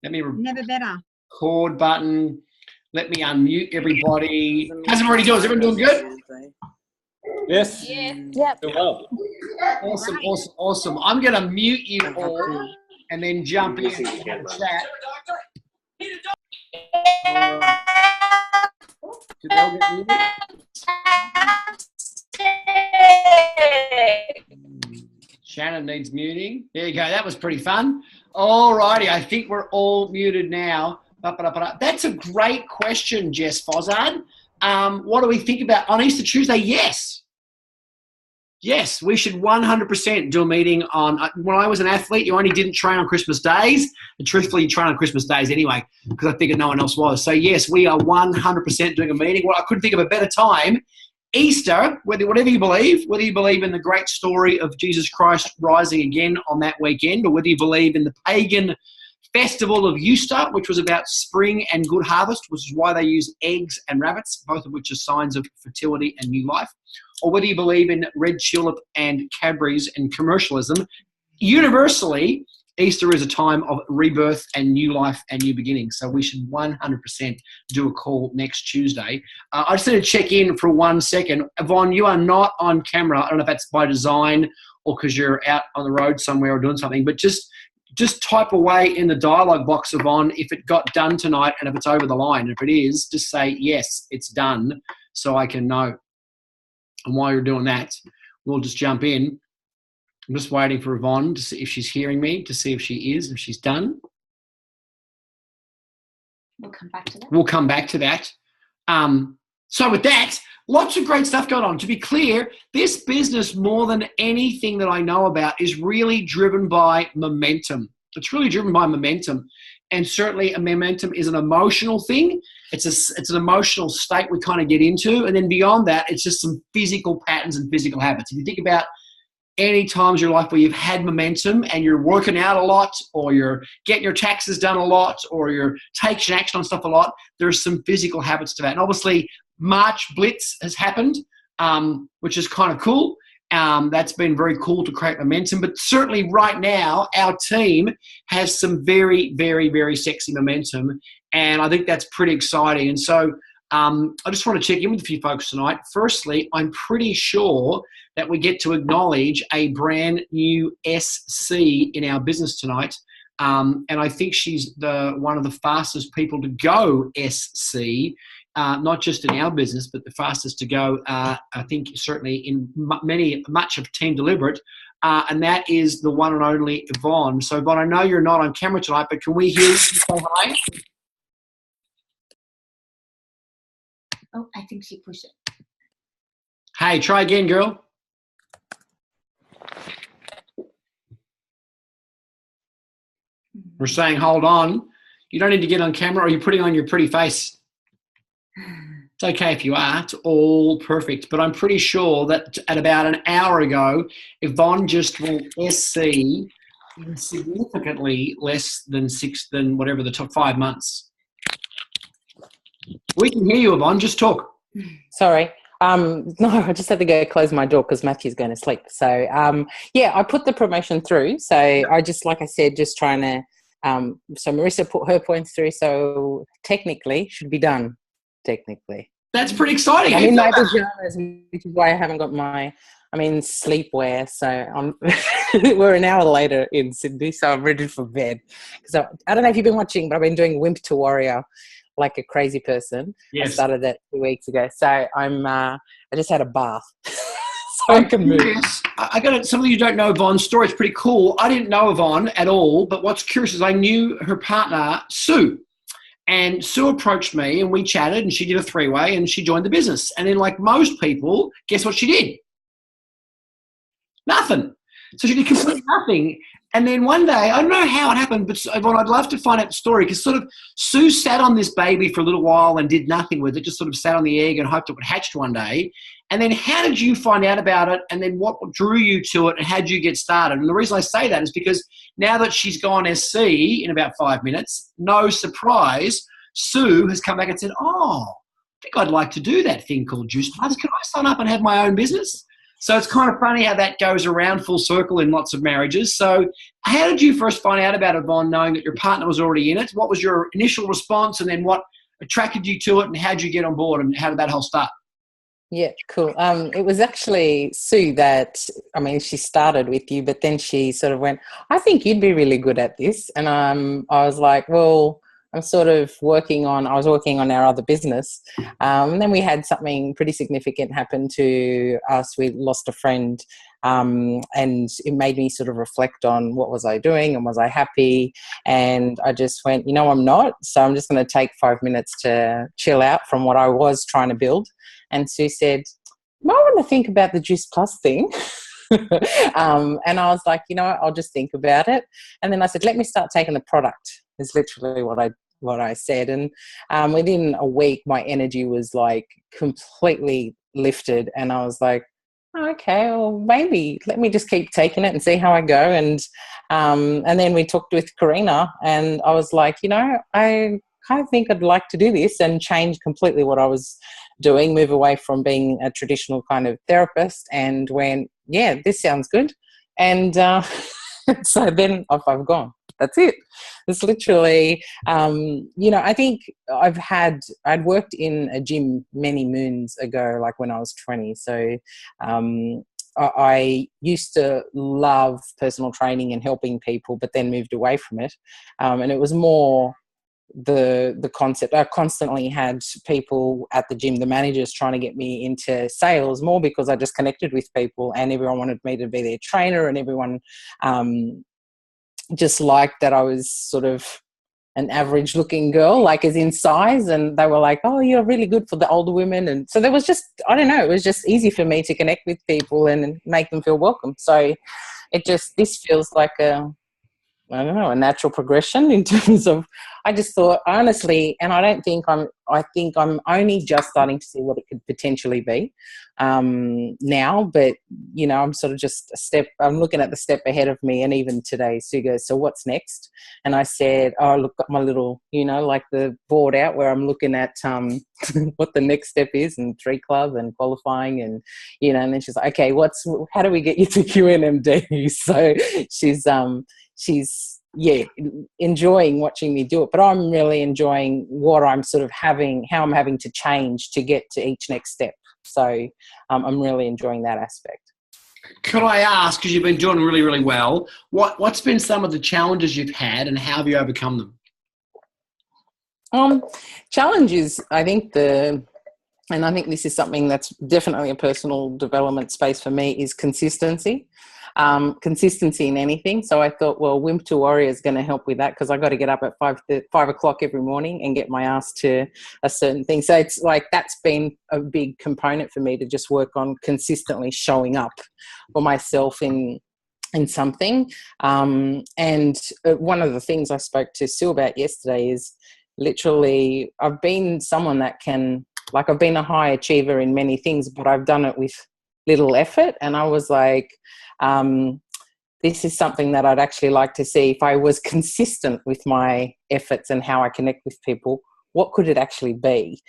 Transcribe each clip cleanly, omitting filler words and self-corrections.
Let me Never better. record button. Let me unmute everybody. How's everybody doing? Is everyone doing good? Yes. Yep. Well. Awesome. I'm going to mute you all and then jump in and have a chat. Did they all get muted? Shannon needs muting. There you go. That was pretty fun. All righty. I think we're all muted now. That's a great question, Jess Fozzard. What do we think about on Easter Tuesday? Yes, we should 100% do a meeting on, when I was an athlete, you only didn't train on Christmas days. And truthfully, you train on Christmas days anyway, because I figured no one else was. So yes, we are 100% doing a meeting. Well, I couldn't think of a better time. Easter, whatever you believe, whether you believe in the great story of Jesus Christ rising again on that weekend, or whether you believe in the pagan festival of Easter, which was about spring and good harvest, which is why they use eggs and rabbits, both of which are signs of fertility and new life, or whether you believe in red tulip and Cadbury's and commercialism, universally, Easter is a time of rebirth and new life and new beginnings. So we should 100% do a call next Tuesday. I just need to check in for 1 second. Yvonne, you are not on camera. I don't know if that's by design or because you're out on the road somewhere or doing something, but just type away in the dialogue box, Yvonne, if it got done tonight and if it's over the line. If it is, just say, yes, it's done, so I can know. And while you're doing that, we'll just jump in. I'm just waiting for Yvonne to see if she's hearing me, to see if she is, if she's done. We'll come back to that. We'll come back to that. So with that, lots of great stuff going on. To be clear, this business, more than anything that I know about, is really driven by momentum. It's really driven by momentum. And certainly a momentum is an emotional thing. It's an emotional state we kind of get into. And then beyond that, it's just some physical patterns and physical habits. If you think about any times in your life where you've had momentum and you're working out a lot, or you're getting your taxes done a lot, or you're taking action on stuff a lot, there's some physical habits to that. And obviously, March Blitz has happened, which is kind of cool. That's been very cool to create momentum. But certainly right now, our team has some very, very, very sexy momentum. And I think that's pretty exciting. And so I just want to check in with a few folks tonight. Firstly, I'm pretty sure that we get to acknowledge a brand new SC in our business tonight. And I think she's one of the fastest people to go SC, not just in our business, but the fastest to go, I think, certainly in much of Team Deliberate. And that is the one and only Yvonne. So, Yvonne, I know you're not on camera tonight, but can we hear you say hi? Oh, I think she pushed it. Hey, try again, girl. We're saying, hold on. You don't need to get on camera, or you're putting on your pretty face. It's okay if you are. It's all perfect. But I'm pretty sure that at about an hour ago, Yvonne just will SC in significantly less than whatever the top 5 months. We can hear you, Yvonne. Just talk. Sorry. No, I just had to go close my door because Matthew's going to sleep. So, yeah, I put the promotion through. So I just, like I said, just trying to, so Marissa put her points through. So technically should be done. Technically. That's pretty exciting. I'm in my pajamas, which is why I haven't got sleepwear. So we're an hour later in Sydney, so I'm ready for bed. So I don't know if you've been watching, but I've been doing Wimp to Warrior like a crazy person. Yes. I started that 2 weeks ago. So I just had a bath. So I can move. I got it. Some of you don't know Yvonne's story. It's pretty cool. I didn't know Yvonne at all, but what's curious is I knew her partner, Sue. And Sue approached me and we chatted, and she did a 3-way and she joined the business. And then, like most people, guess what she did? Nothing. So she did completely nothing. And then one day, I don't know how it happened, but Yvonne, I'd love to find out the story, because sort of Sue sat on this baby for a little while and did nothing with it, just sort of sat on the egg and hoped it would hatch one day. And then how did you find out about it? And then what drew you to it, and how did you get started? And the reason I say that is because now that she's gone SC in about 5 minutes, no surprise, Sue has come back and said, oh, I think I'd like to do that thing called Juice Plus. Can I sign up and have my own business? So it's kind of funny how that goes around full circle in lots of marriages. So how did you first find out about Yvonne, knowing that your partner was already in it? What was your initial response, and then what attracted you to it, and how did you get on board, and how did that whole start? Yeah, cool. It was actually Sue that, I mean, she started with you, but then she sort of went, I think you'd be really good at this. And I was like, well, I was working on our other business. And then we had something pretty significant happen to us. We lost a friend, and it made me sort of reflect on what was I doing and was I happy? And I just went, I'm not. So I'm just going to take 5 minutes to chill out from what I was trying to build. And Sue said, I want to think about the Juice Plus thing. And I was like, I'll just think about it. And then I said, let me start taking the product, is literally what I said. And within a week, my energy was like completely lifted. And I was like, okay, well, maybe let me just keep taking it and see how I go. And then we talked with Karina, and I was like, I kind of think I'd like to do this and change completely what I was doing, move away from being a traditional kind of therapist, and went, yeah, this sounds good. And so then off I've gone. That's it. It's literally, I think I'd worked in a gym many moons ago, like when I was 20. So I used to love personal training and helping people, but then moved away from it. And it was more the concept. I constantly had people at the gym, the managers, trying to get me into sales more because I just connected with people, and everyone wanted me to be their trainer, and everyone just liked that I was sort of an average looking girl, like as in size, and they were like, oh, you're really good for the older women. And so there was just, I don't know, it was just easy for me to connect with people and make them feel welcome. So this feels like a natural progression in terms of, I just thought, honestly, and I think I'm only just starting to see what it could potentially be now, but, I'm sort of just I'm looking at the step ahead of me. And even today, Sue goes, so what's next? And I said, oh, look, got my little, like the board out where I'm looking at what the next step is, and 3 Club and qualifying, and, and then she's like, okay, how do we get you to QNMD? So she's enjoying watching me do it, but I'm really enjoying what I'm sort of how I'm having to change to get to each next step. So I'm really enjoying that aspect. Could I ask, because you've been doing really, really well, what's been some of the challenges you've had, and how have you overcome them? Challenges, I think and I think this is something that's definitely a personal development space for me, is consistency. Consistency in anything. So I thought, well, Wimp to Warrior is going to help with that, because I got to get up at 5 o'clock every morning and get my ass to a certain thing. So it's like, that's been a big component for me, to just work on consistently showing up for myself in something. And one of the things I spoke to Sue about yesterday is literally, I've been someone that I've been a high achiever in many things, but I've done it with little effort. And I was like, this is something that I'd actually like to see. If I was consistent with my efforts and how I connect with people, what could it actually be?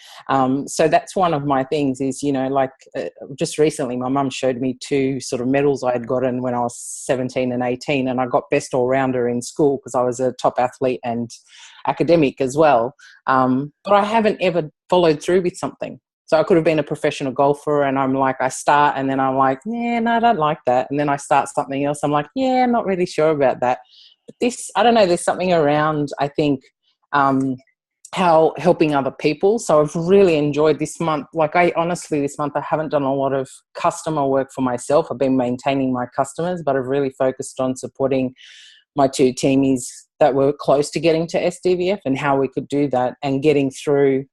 So that's one of my things is, just recently my mum showed me 2 sort of medals I had gotten when I was 17 and 18, and I got best all-rounder in school because I was a top athlete and academic as well. But I haven't ever followed through with something. So I could have been a professional golfer, and I'm like, I start, and then I'm like, yeah, no, I don't like that. And then I start something else. I'm like, yeah, I'm not really sure about that. But I don't know, there's something around, I think, how helping other people. So I've really enjoyed this month. Like this month, I haven't done a lot of customer work for myself. I've been maintaining my customers, but I've really focused on supporting my 2 teamies that were close to getting to SDVF, and how we could do that and getting through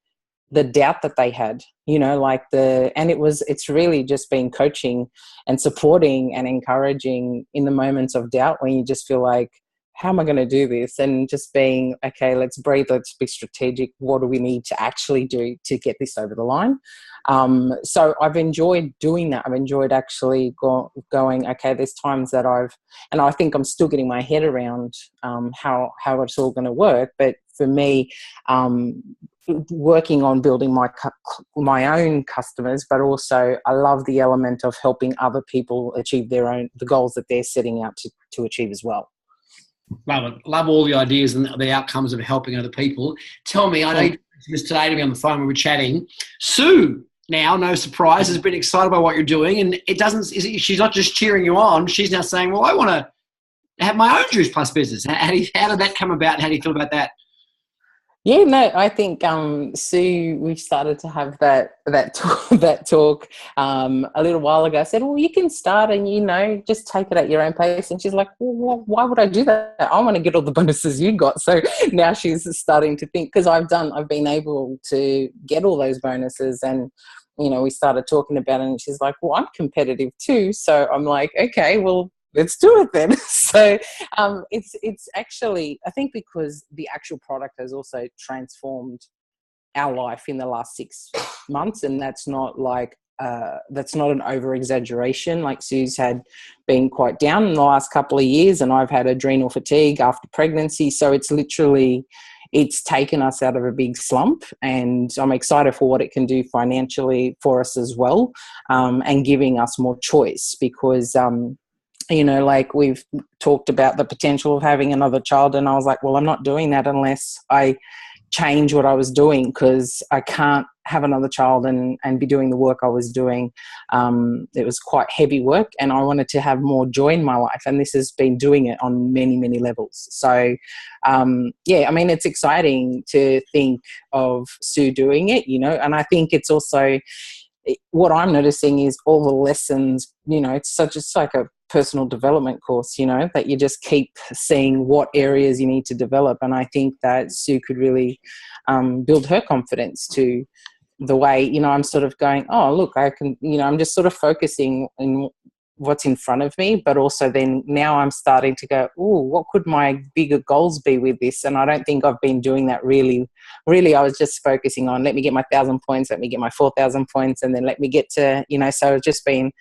the doubt that they had, and it's really just been coaching and supporting and encouraging in the moments of doubt when you just feel like, how am I going to do this? And just being, okay, let's breathe, let's be strategic. What do we need to actually do to get this over the line? So I've enjoyed doing that. I've enjoyed actually going, okay, there's times that and I think I'm still getting my head around how it's all going to work. But for me, working on building my own customers, but also I love the element of helping other people achieve the goals that they're setting out to achieve as well. Love it. Love all the ideas and the outcomes of helping other people. Tell me, I know you mentioned this today to me on the phone when we were chatting. Sue, now, no surprise, has been excited by what you're doing, and she's not just cheering you on. She's now saying, "Well, I want to have my own Juice Plus business." How did that come about? How do you feel about that? Yeah, no, I think Sue, we started to have that talk a little while ago. I said, well, you can start and, just take it at your own pace. And she's like, well, why would I do that? I want to get all the bonuses you got. So now she's starting to think, because I've been able to get all those bonuses, and we started talking about it, and she's like, well, I'm competitive too. So I'm like, okay, well, let's do it then. So it's actually, I think, because the actual product has also transformed our life in the last 6 months, and that's not an over exaggeration. Like, Sue's had been quite down in the last couple of years, and I've had adrenal fatigue after pregnancy. So it's taken us out of a big slump, and I'm excited for what it can do financially for us as well, and giving us more choice, because like we've talked about the potential of having another child, and I was like, well, I'm not doing that unless I change what I was doing, because I can't have another child and be doing the work I was doing. It was quite heavy work, and I wanted to have more joy in my life, and this has been doing it on many, many levels. So, it's exciting to think of Sue doing it, and I think it's also, what I'm noticing is all the lessons, it's like a personal development course, that you just keep seeing what areas you need to develop. And I think that Sue could really build her confidence to the way, I'm sort of going, oh, look, I can, I'm just sort of focusing on what's in front of me, but also then now I'm starting to go, oh, what could my bigger goals be with this? And I don't think I've been doing that really. I was just focusing on, let me get my 1,000 points, let me get my 4,000 points, and then let me get to, so it's just been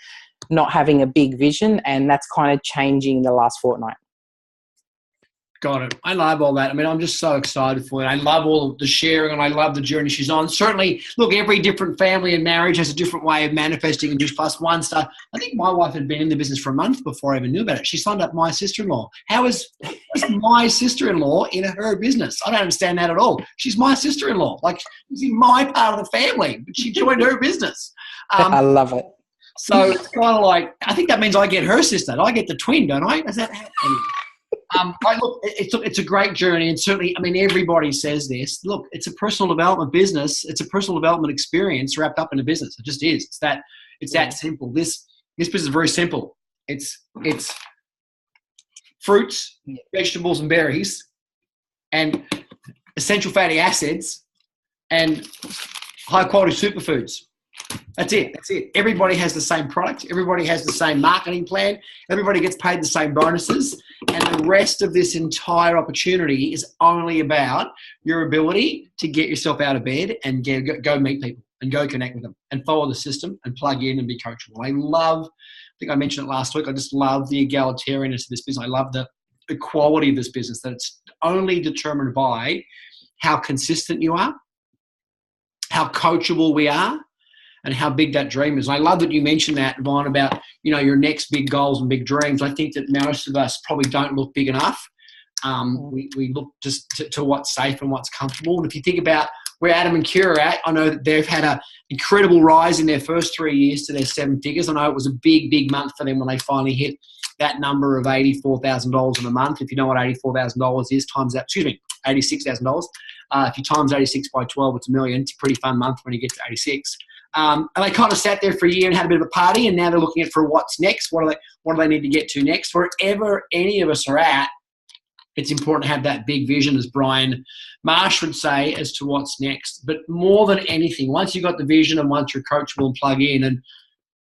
not having a big vision, and that's kind of changing the last fortnight. Got it. I love all that. I'm just so excited for it. I love all the sharing, and I love the journey she's on. Certainly, look, every different family and marriage has a different way of manifesting in Juice Plus. One star. I think my wife had been in the business for a month before I even knew about it. She signed up my sister-in-law. How is my sister-in-law in her business? I don't understand that at all. She's my sister-in-law. Like, she's in my part of the family, but she joined her business. I love it. So it's kind of like, I think that means I get her sister. I get the twin, don't I? Does that happen? Look, it's a great journey, and certainly, everybody says this. Look, it's a personal development business. It's a personal development experience wrapped up in a business. It just is. It's that simple. This business is very simple. It's fruits, vegetables, and berries, and essential fatty acids, and high quality superfoods. That's it. Everybody has the same product. Everybody has the same marketing plan. Everybody gets paid the same bonuses. And the rest of this entire opportunity is only about your ability to get yourself out of bed and go meet people and go connect with them and follow the system and plug in and be coachable. I think I mentioned it last week, I just love the egalitarianness of this business. I love the quality of this business, that it's only determined by how consistent you are, how coachable we are, and how big that dream is. And I love that you mentioned that, Yvonne, about your next big goals and big dreams. I think that most of us probably don't look big enough. We look just to what's safe and what's comfortable. And if you think about where Adam and Kira are at, I know that they've had an incredible rise in their first 3 years to their 7 figures. I know it was a big, big month for them when they finally hit that number of $84,000 in a month. If you know what $84,000 is, times that, $86,000. If you times 86 by 12, it's $1 million. It's a pretty fun month when you get to 86. And they kind of sat there for a year and had a bit of a party, and now they're looking at for what's next. What do they need to get to next? Wherever any of us are at, it's important to have that big vision, as Brian Marsh would say, as to what's next. But more than anything, once you've got the vision and once you're coachable and plug in, and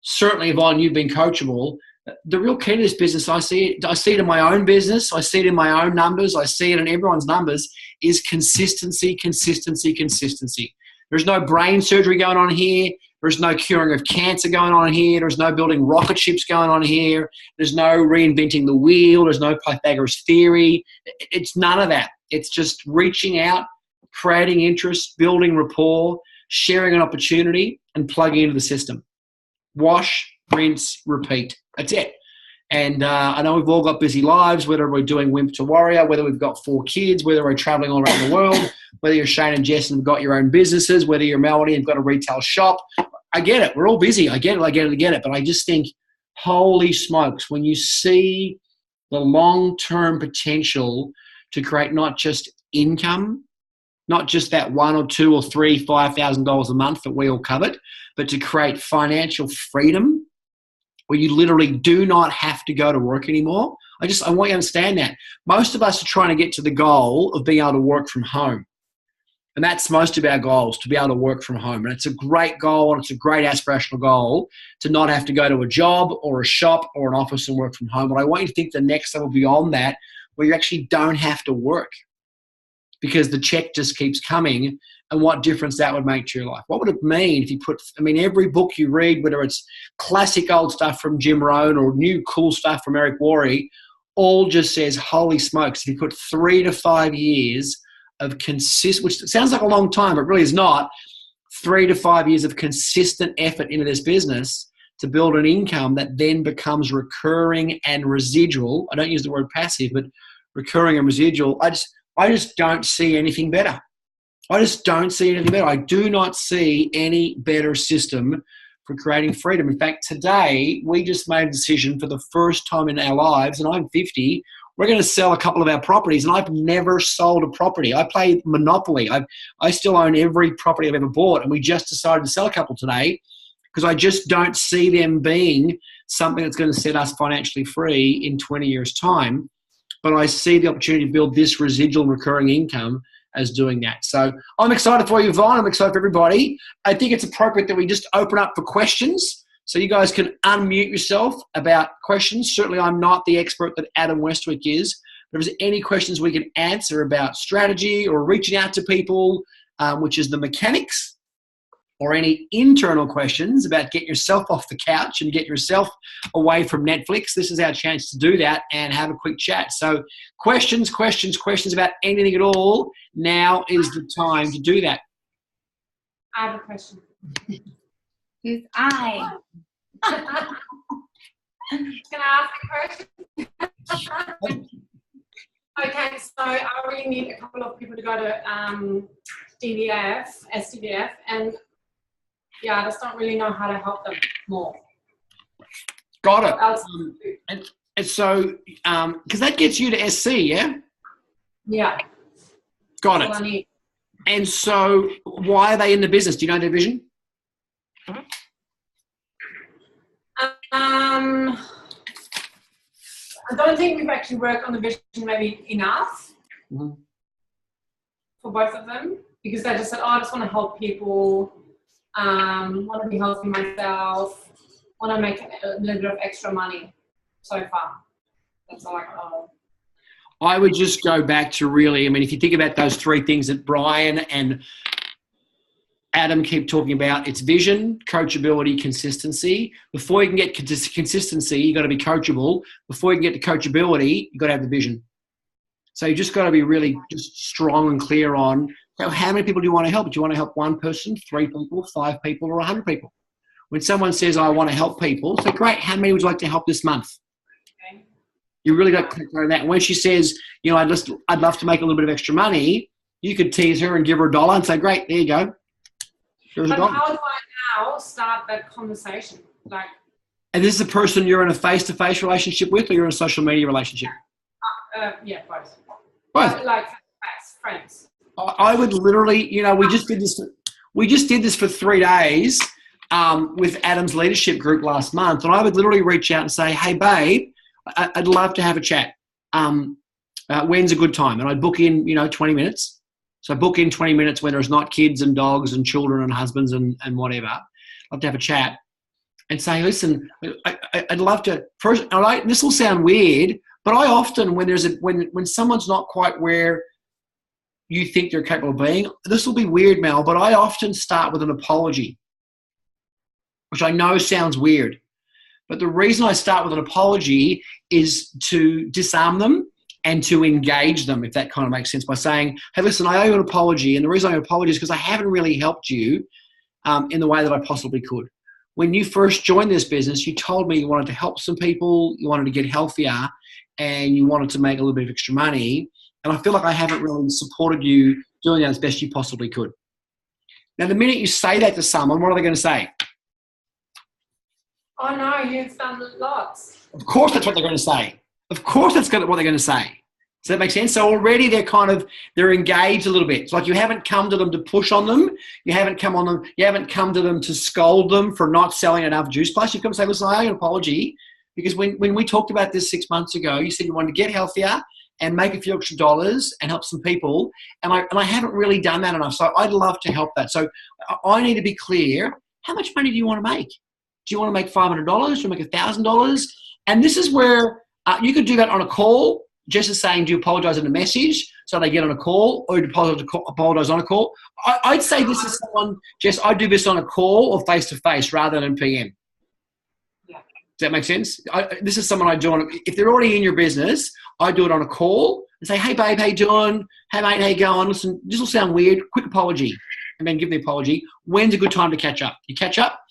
certainly, Yvonne, you've been coachable, the real key to this business, I see it in my own business, I see it in my own numbers, I see it in everyone's numbers, is consistency, consistency, consistency. There's no brain surgery going on here. There's no curing of cancer going on here. There's no building rocket ships going on here. There's no reinventing the wheel. There's no Pythagoras theory. It's none of that. It's just reaching out creating interest, building rapport, sharing an opportunity, and plugging into the system. Wash, rinse, repeat. That's it. And I know we've all got busy lives, whether we're doing Wimp to Warrior, whether we've got 4 kids, whether we're traveling all around the world, whether you're Shane and Jess and have got your own businesses, whether you're Melanie and have got a retail shop. I get it. We're all busy. I get it. But I just think, holy smokes, when you see the long-term potential to create not just income, not just that $1 or $2 or $3, $5,000 a month that we all covet, but to create financial freedom where you literally do not have to go to work anymore. I want you to understand that. Most of us are trying to get to the goal of being able to work from home. And that's most of our goals, to be able to work from home. And it's a great goal and it's a great aspirational goal to not have to go to a job or a shop or an office and work from home. But I want you to think the next level beyond that, where you actually don't have to work because the check just keeps coming, and what difference that would make to your life. What would it mean if you put, every book you read, whether it's classic old stuff from Jim Rohn or new cool stuff from Eric Worre, all just says, holy smokes, if you put 3 to 5 years of which sounds like a long time, but really is not, 3 to 5 years of consistent effort into this business to build an income that then becomes recurring and residual. I don't use the word passive, but recurring and residual. I just don't see anything better. I just don't see anything better. I do not see any better system for creating freedom. In fact, today we just made a decision for the first time in our lives, and I'm 50, we're going to sell a couple of our properties, and I've never sold a property. I play Monopoly. I still own every property I've ever bought, and we just decided to sell a couple today because I just don't see them being something that's going to set us financially free in 20 years' time. But I see the opportunity to build this residual recurring income as doing that. So I'm excited for you, Vaughn. I'm excited for everybody. I think it's appropriate that we just open up for questions. So you guys can unmute yourself about questions. Certainly I'm not the expert that Adam Westwick is. But if there's any questions we can answer about strategy or reaching out to people, which is the mechanics, or any internal questions about getting yourself off the couch and get yourself away from Netflix, this is our chance to do that and have a quick chat. So questions about anything at all, now is the time to do that. I have a question. Who's I? Can I ask a question? Okay, so I really need a couple of people to go to SDDF, and I just don't really know how to help them more. Got it. And so, because that gets you to SC, yeah? Yeah. Got That's all I it. need. And so, why are they in the business? Do you know their vision? I don't think we've actually worked on the vision maybe enough for both of them, because they just said, I just want to help people, want to be healthy myself, want to make a little bit of extra money so far. That's all I got. I would just go back to really, if you think about those 3 things that Brian and Adam keep talking about, it's vision, coachability, consistency. Before you can get consistency, you've got to be coachable. Before you can get to coachability, you've got to have the vision. So you just got to be really just strong and clear on how many people do you want to help? Do you want to help 1 person, 3 people, 5 people, or 100 people? When someone says, I want to help people, say, great, how many would you like to help this month? Okay. You really got to click on that. And when she says, I'd love to make a little bit of extra money, you could tease her and give her $1 and say, great, there you go. But how do I now start that conversation? And this is a person you're in a face-to-face relationship with, or you're in a social media relationship? Yeah, both. Both. Like friends. I would literally, we just did this for 3 days with Adam's leadership group last month, and I would literally reach out and say, hey, babe, I'd love to have a chat. When's a good time? And I'd book in, 20 minutes. So book in 20 minutes when there's not kids and dogs and children and husbands and whatever. I'd love to have a chat and say, listen, I'd love to first. This will sound weird, but I often, when someone's not quite where you think they're capable of being, this will be weird, Mel, but I often start with an apology, which I know sounds weird. But the reason I start with an apology is to disarm them and to engage them, if that kind of makes sense, by saying, hey, listen, I owe you an apology. And the reason I owe an apology is because I haven't really helped you in the way that I possibly could. When you first joined this business, you told me you wanted to help some people, you wanted to get healthier, and you wanted to make a little bit of extra money. And I feel like I haven't really supported you doing that as best you possibly could. Now, the minute you say that to someone, what are they going to say? Oh no, you've done lots. Of course that's what they're going to say. Of course that's what they're going to say. Does that make sense? So already they're engaged a little bit. It's like you haven't come to them to push on them. You haven't come to them to scold them for not selling enough juice plus. You've come to say, listen, I owe you an apology because when we talked about this 6 months ago, you said you wanted to get healthier and make a few extra dollars and help some people. And I haven't really done that enough. So I'd love to help that. So I need to be clear. How much money do you want to make? Do you want to make $500? Do you want to make $1,000? And this is where you could do that on a call, just as saying, do you apologize in a message? So they get on a call, or you apologize on a call. I'd say this is someone, Jess, I do this on a call or face-to-face rather than PM. Yeah. Does that make sense? This is someone I do on, if they're already in your business, I do it on a call and say, hey, babe, how you doing? Hey, mate, how you going? Listen, this will sound weird. Quick apology. And then give the apology. When's a good time to catch up? You catch up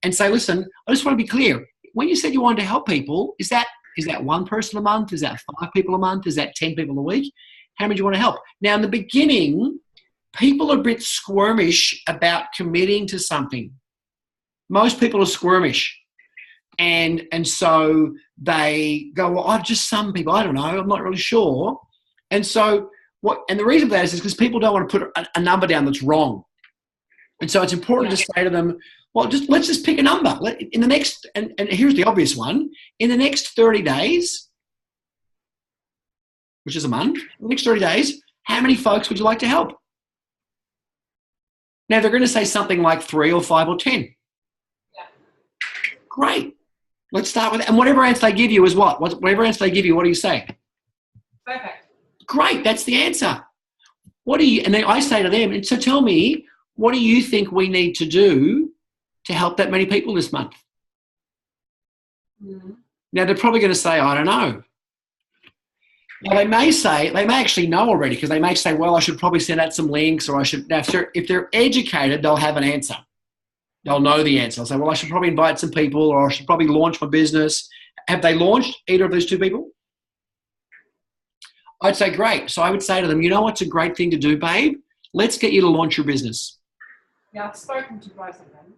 and say, listen, I just want to be clear. When you said you wanted to help people, is that one person a month? Is that 5 people a month? Is that 10 people a week? How many do you want to help? Now, in the beginning, people are a bit squirmish about committing to something. Most people are squirmish. And so they go, well, I've just some people, I don't know, I'm not really sure. And so and the reason for that is because people don't want to put a number down that's wrong. And so it's important to say to them, well, let's just pick a number. In the next, and here's the obvious one, in the next 30 days, which is a month, in the next 30 days, how many folks would you like to help? Now, they're going to say something like 3 or 5 or 10. Yeah. Great. Let's start with, and whatever answer they give you is what? Whatever answer they give you, what do you say? Perfect. Great, that's the answer. And then I say to them, and so tell me, what do you think we need to do to help that many people this month? Mm-hmm. Now, they're probably going to say, I don't know. Now, they may actually know already, because they may say, well, I should probably send out some links, or I should. Now, if they're educated, they'll have an answer. They'll know the answer. They'll say, well, I should probably invite some people, or I should probably launch my business. Have they launched either of those 2 people? I'd say, great. So I would say to them, you know what's a great thing to do, babe? Let's get you to launch your business. Yeah, I've spoken to both of them.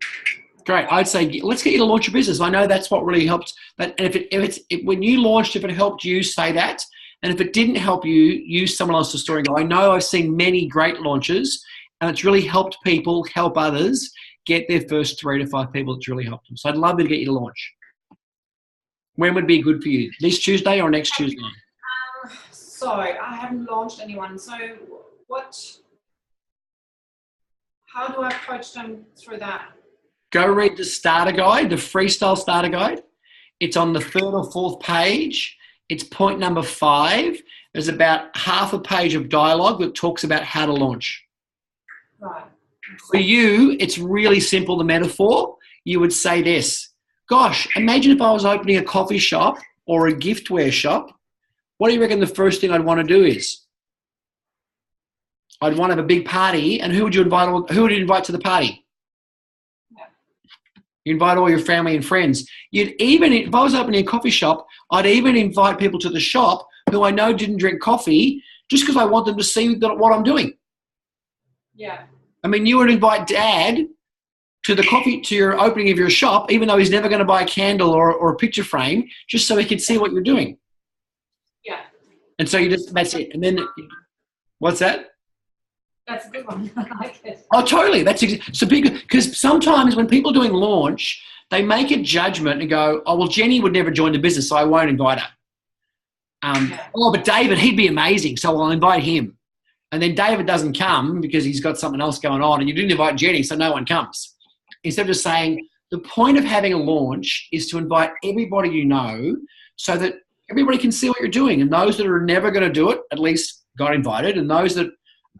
Great. I'd say, let's get you to launch your business. I know that's what really helps. And when you launched, if it helped you, say that. And if it didn't help you, use someone else's story and go, I know I've seen many great launches, and it's really helped people help others get their first 3 to 5 people. It's really helped them. So I'd love to get you to launch. When would be good for you? This Tuesday or next Tuesday? So I haven't launched anyone. So how do I coach them through that? Go read the starter guide, the freestyle starter guide. It's on the 3rd or 4th page. It's point number 5. There's about half a page of dialogue that talks about how to launch. Right. For you, it's really simple, the metaphor. You would say this, gosh, imagine if I was opening a coffee shop or a giftware shop. What do you reckon the first thing I'd want to do is? I'd want to have a big party, and who would you invite to the party? Yeah. You invite all your family and friends. If I was opening a coffee shop, I'd even invite people to the shop who I know didn't drink coffee, just because I want them to see what I'm doing. Yeah. I mean, you would invite Dad to your opening of your shop, even though he's never going to buy a candle or a picture frame, just so he could see what you're doing. Yeah. And so that's it. And then, what's that? That's a good one. I like it. Oh, totally. So because sometimes when people are doing launch, they make a judgment and go, oh, well, Jenny would never join the business, so I won't invite her. Oh, but David, he'd be amazing, so I'll invite him. And then David doesn't come because he's got something else going on, and you didn't invite Jenny, so no one comes. Instead of just saying, the point of having a launch is to invite everybody you know so that everybody can see what you're doing. And those that are never going to do it, at least got invited. And those that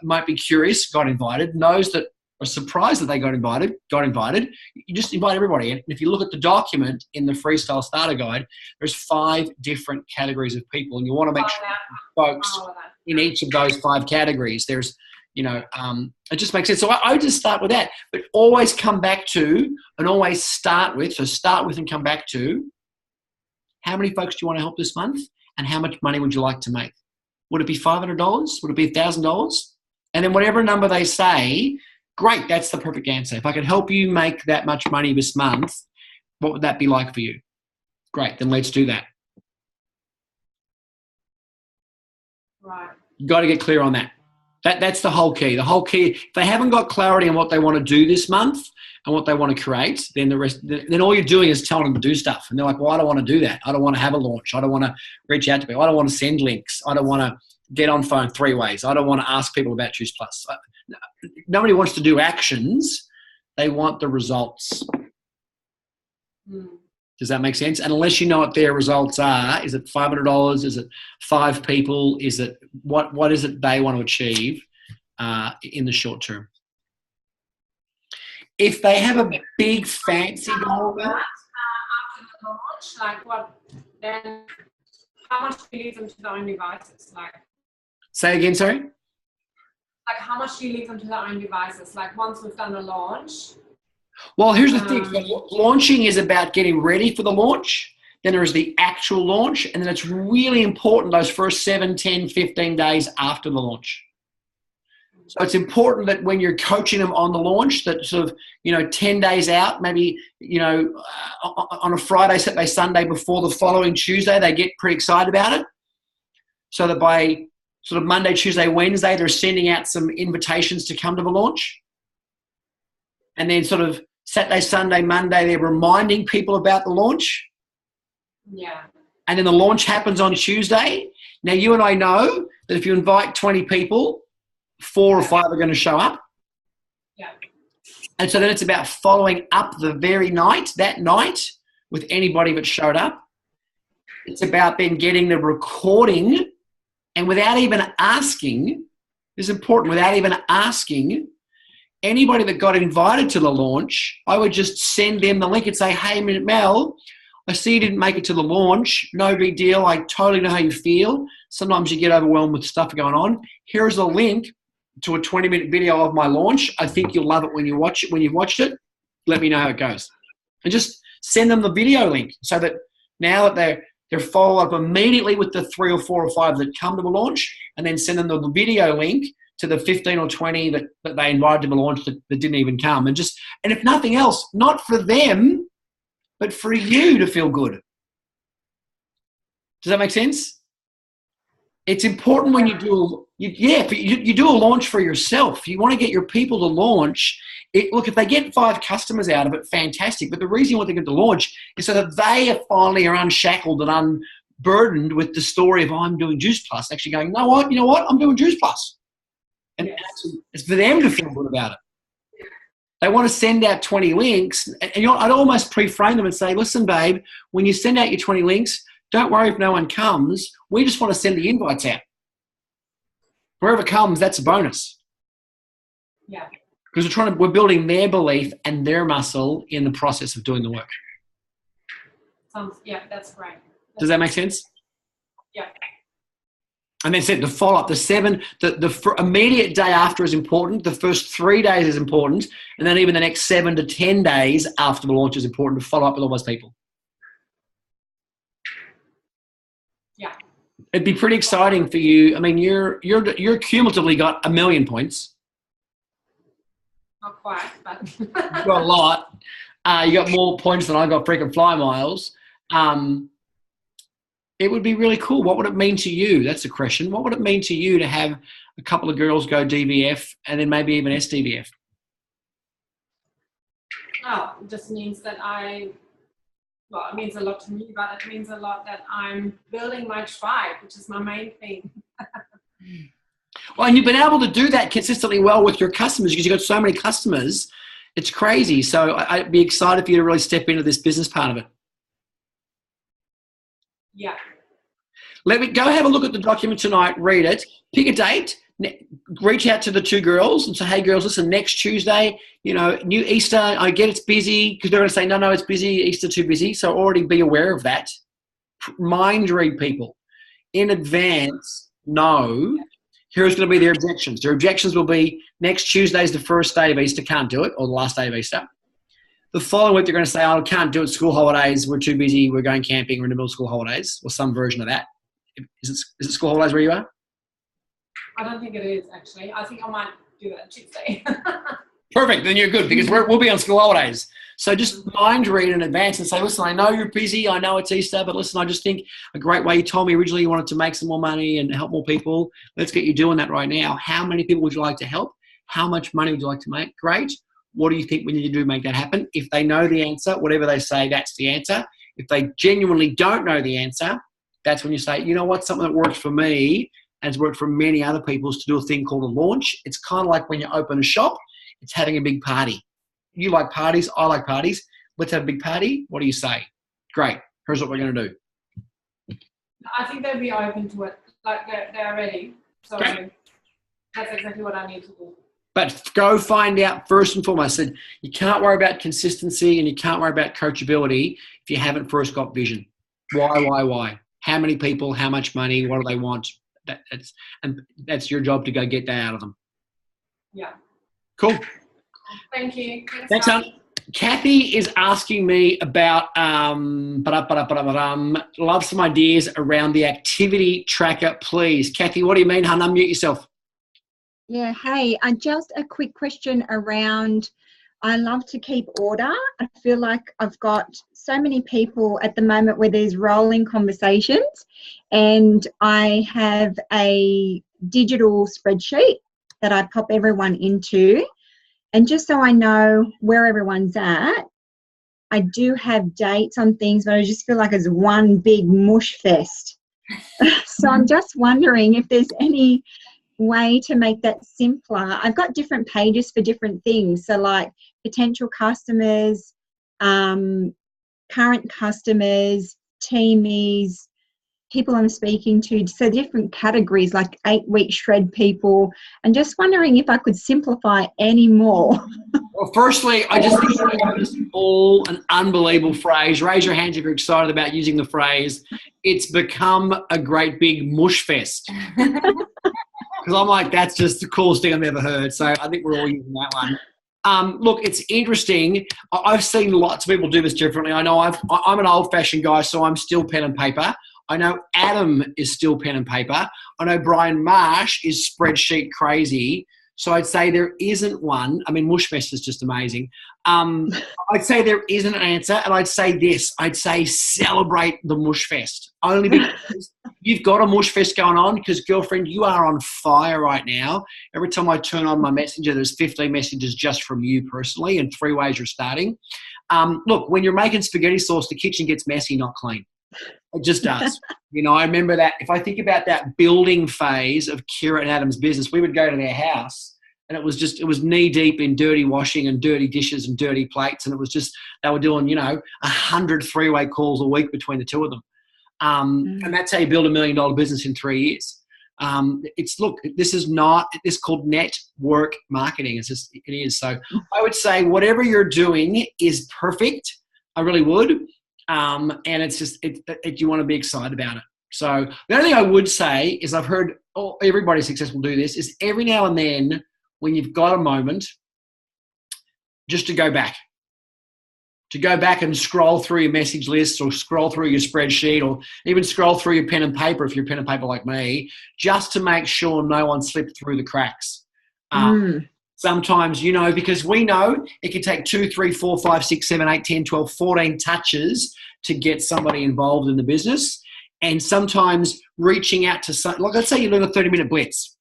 might be curious got invited. And those that are surprised that they got invited. You just invite everybody. And if you look at the document in the Freestyle Starter Guide, there's 5 different categories of people, and you want to make sure folks in each of those 5 categories. There's, it just makes sense. So I would just start with that, but always come back to and always start with. So start with and come back to, how many folks do you want to help this month, and how much money would you like to make? Would it be $500? Would it be $1,000? And then whatever number they say, great, that's the perfect answer. If I could help you make that much money this month, what would that be like for you? Great, then let's do that. Right. You got to get clear on that. That's the whole key. The whole key, if they haven't got clarity on what they want to do this month and what they want to create, then then all you're doing is telling them to do stuff. And they're like, well, I don't want to do that. I don't want to have a launch. I don't want to reach out to people. I don't want to send links. I don't want to get on phone 3 ways. I don't want to ask people about Juice Plus. Nobody wants to do actions. They want the results. Does that make sense? And unless you know what their results are, is it $500? Is it 5 people? Is it what is it they want to achieve in the short term? If they have a big fancy goal, after the launch, like what? Then how much do you leave them to their own devices? Like, say again, sorry. Like how much do you leave them to their own devices? Like once we've done the launch. Well, here's the thing. Launching is about getting ready for the launch. Then there is the actual launch. And then it's really important those first 7, 10, 15 days after the launch. So it's important that when you're coaching them on the launch, that sort of, 10 days out, maybe, on a Friday, Saturday, Sunday before the following Tuesday, they get pretty excited about it. So that by sort of Monday, Tuesday, Wednesday, they're sending out some invitations to come to the launch. And then sort of Saturday, Sunday, Monday, they're reminding people about the launch. Yeah. And then the launch happens on Tuesday. Now, you and I know that if you invite 20 people, 4 or 5 are going to show up. Yeah. And so then it's about following up the very night, that night, with anybody that showed up. It's about then getting the recording, and without even asking, this is important, without even asking, anybody that got invited to the launch, I would just send them the link and say, hey, Mel, I see you didn't make it to the launch. No big deal. I totally know how you feel. Sometimes you get overwhelmed with stuff going on. Here's a link to a 20-minute video of my launch. I think you'll love it when you watch it. When you've watched it, let me know how it goes. And just send them the video link so that now that they're follow up immediately with the 3 or 4 or 5 that come to the launch, and then send them the video link to the 15 or 20 that they invited to the launch that didn't even come. And if nothing else, not for them, but for you to feel good. Does that make sense? It's important when you do a launch for yourself. You want to get your people to launch. Look, if they get 5 customers out of it, fantastic. But the reason you want to get to launch is so that they finally are unshackled and unburdened with the story of, I'm doing Juice Plus. Actually going, you know what? I'm doing Juice Plus. And it's for them to feel good about it. They want to send out 20 links. And I'd almost pre-frame them and say, listen, babe, when you send out your 20 links, don't worry if no one comes. We just want to send the invites out. Whoever comes, that's a bonus. Yeah. Because we're building their belief and their muscle in the process of doing the work. That's great. Does that make sense? Yeah. And then the follow-up, the immediate day after is important. The first 3 days is important. And then even the next 7 to 10 days after the launch is important to follow up with all those people. Yeah. It'd be pretty exciting for you. I mean, you're cumulatively got 1 million points. Not quite, but You've got a lot. You got more points than I got freaking fly miles. It would be really cool. What would it mean to you? That's the question. What would it mean to you to have a couple of girls go DVF and then maybe even SDVF? Oh, it just means that it means a lot to me, but it means a lot that I'm building my tribe, which is my main thing. Well, and you've been able to do that consistently well with your customers because you've got so many customers. It's crazy. So I'd be excited for you to really step into this business part of it. Yeah. Let me go have a look at the document tonight, read it, pick a date, reach out to the two girls and say, hey, girls, listen, next Tuesday, new Easter, I get it's busy, because they're going to say, no, it's busy, Easter too busy. So already be aware of that. Mind read people. In advance, know here's going to be their objections. Their objections will be next Tuesday is the first day of Easter, can't do it, or the last day of Easter. The following week, they're going to say, I can't do it, school holidays, we're too busy, we're going camping, we're in the middle of school holidays, or some version of that. Is it school holidays where you are? I don't think it is, actually. I think I might do that Tuesday. Perfect, then you're good, because we'll be on school holidays. So just mind read in advance and say, listen, I know you're busy, I know it's Easter, but listen, I just think a great way, you told me originally you wanted to make some more money and help more people. Let's get you doing that right now. How many people would you like to help? How much money would you like to make? Great. What do you think we need to do to make that happen? If they know the answer, whatever they say, that's the answer. If they genuinely don't know the answer, that's when you say, you know what, something that works for me and has worked for many other people is to do a thing called a launch. It's kind of like when you open a shop, it's having a big party. You like parties, I like parties. Let's have a big party. What do you say? Great. Here's what we're going to do. I think they'd be open to it. Like they're ready. So Great. That's exactly what I need to do. But go find out first and foremost. I said you can't worry about consistency and you can't worry about coachability if you haven't first got vision. Why? How many people? How much money? What do they want? That's your job to go get that out of them. Yeah. Cool. Thank you. Thanks, hon. Kathy is asking me about love some ideas around the activity tracker, please. Kathy, what do you mean, hon? Unmute yourself. Yeah, hey, just a quick question around, I love to keep order. I feel like I've got so many people at the moment where there's rolling conversations, and I have a digital spreadsheet that I pop everyone into. And just so I know where everyone's at, I do have dates on things, but I just feel like it's one big mush fest. So I'm just wondering if there's any way to make that simpler. I've got different pages for different things. So like potential customers, current customers, teamies, people I'm speaking to, so different categories like 8-week shred people, and just wondering if I could simplify any more. Well, firstly, I just think it's all an unbelievable phrase. Raise your hands if you're excited about using the phrase. It's become a great big mush fest. Because I'm like, that's just the coolest thing I've ever heard. So I think we're all using that one. Look, it's interesting. I've seen lots of people do this differently. I know I'm an old-fashioned guy, so I'm still pen and paper. I know Adam is still pen and paper. I know Brian Marsh is spreadsheet crazy. So I'd say there isn't one. I mean, Mushfest is just amazing. I'd say there isn't an answer, and I'd say this. I'd say celebrate the Mushfest. Only because you've got a Mushfest going on, because, girlfriend, you are on fire right now. Every time I turn on my messenger, there's 15 messages just from you personally and 3 ways you're starting. Look, when you're making spaghetti sauce, the kitchen gets messy, not clean. It just does. I remember that. If I think about that building phase of Kira and Adam's business, we would go to their house and it was knee deep in dirty washing and dirty dishes and dirty plates. And it was just, they were doing, 100 3-way calls a week between the two of them. And that's how you build $1 million business in 3 years. This is called network marketing. It is. So I would say whatever you're doing is perfect. I really would. And it's just, you want to be excited about it. So the only thing I would say is I've heard everybody successful do this is every now and then when you've got a moment, just to go back and scroll through your message list or scroll through your spreadsheet or even scroll through your pen and paper if you're pen and paper like me, just to make sure no one slipped through the cracks. Sometimes, because we know it can take 2, 3, 4, 5, 6, 7, 8, 10, 12, 14 touches to get somebody involved in the business. And sometimes reaching out to like let's say you're doing a 30-minute blitz.